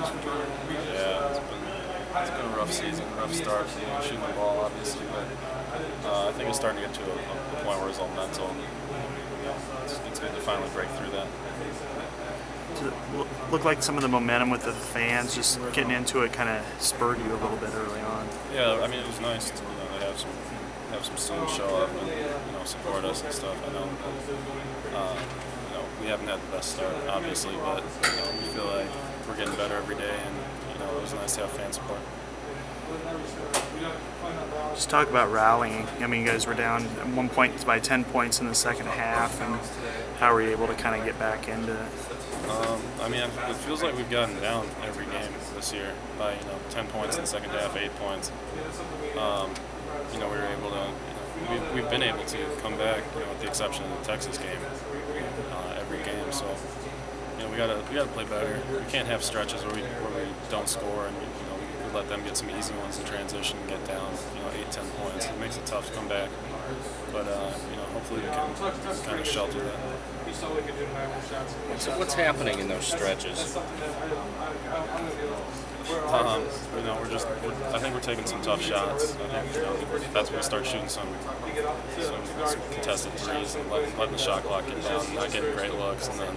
Yeah, it's been a rough season, rough start, shooting the ball obviously, but I think it's starting to get to a point where it's all mental. It's good to finally break through that. Does it look like some of the momentum with the fans just getting into it kind of spurred you a little bit early on? Yeah, I mean it was nice to have some students show up and support us and stuff. I know we haven't had the best start obviously, but we feel like we're getting better every day, and it was nice to have fan support. Just talk about rallying. I mean, you guys were down at one point by 10 points in the second half, and how were you able to kind of get back into it? I mean, it feels like we've gotten down every game this year by 10 points in the second half, 8 points. We were able to. We've been able to come back, with the exception of the Texas game, every game. So we gotta play better. We can't have stretches where we don't score, and we let them get some easy ones in transition and get down 8-10 points. It makes it tough to come back, but hopefully we can kind of shelter that. So what's happening in those stretches? I think we're taking some tough shots. I think that's when we start shooting some contested threes and letting the shot clock get down, not getting great looks, and then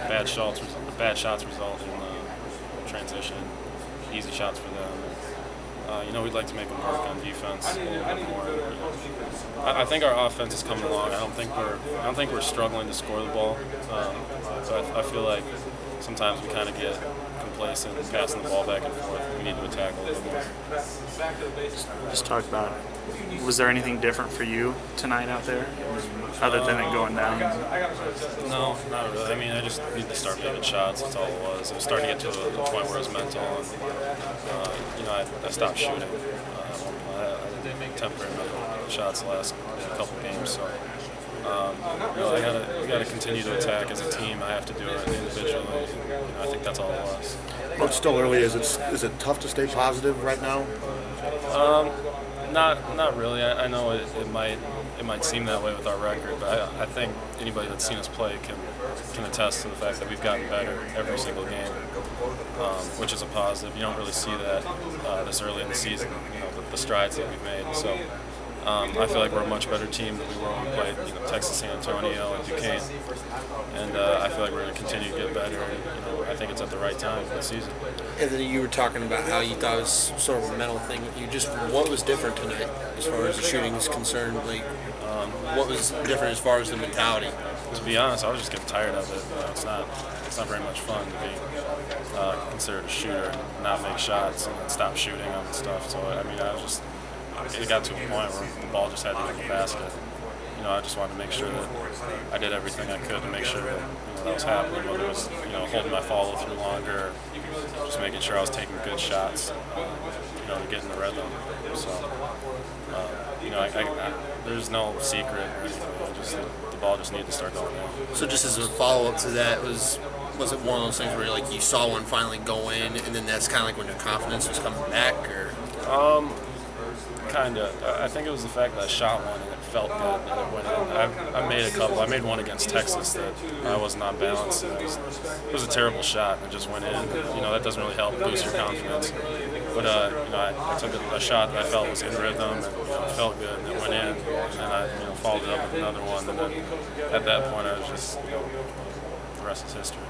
bad shots result in transition, easy shots for them. We'd like to make them work on defense a little bit more. I think our offense is coming along. I don't think we're struggling to score the ball. So I feel like sometimes we kind of get complacent passing the ball back and forth. We need to attack a little bit more. Just talk about it. Was there anything different for you tonight out there, other than it going down? No, not really. I mean, I just need to start making shots. That's all it was. It was starting to get to the point where it was mental, and I stopped shooting. I made temporary mental shots the last couple games, so. We got to continue to attack as a team. I have to do it individually. I think that's all it was. Well, it's still early. Is it tough to stay positive right now? Not really. I know it might seem that way with our record, but I think anybody that's seen us play can attest to the fact that we've gotten better every single game, which is a positive. You don't really see that this early in the season. The strides that we've made. So. I feel like we're a much better team than we were when we played Texas, San Antonio, and Duquesne, and I feel like we're going to continue to get better. And I think it's at the right time this season. And then you were talking about how you thought it was sort of a mental thing. What was different tonight as far as the shooting is concerned? Like, what was different as far as the mentality? To be honest, I was just getting tired of it. It's not very much fun to be considered a shooter, not make shots, and stop shooting and stuff. So I mean, it got to a point where the ball just had to hit the basket. I just wanted to make sure that I did everything I could to make sure that that was happening, whether it was holding my follow through longer, or just making sure I was taking good shots, to get in the rhythm. So, there's no secret or anything. The ball just needed to start going down. So just as a follow-up to that, was it one of those things where you saw one finally go in, and then that's kind of like when your confidence was coming back, or? Kind of. I think it was the fact that I shot one and it felt good and it went in. I made a couple. I made one against Texas that I wasn't on balance. And it was a terrible shot and it just went in. That doesn't really help boost your confidence. But I took a shot that I felt was in rhythm and it felt good and it went in. And then I followed it up with another one. And then at that point I was just, the rest is history.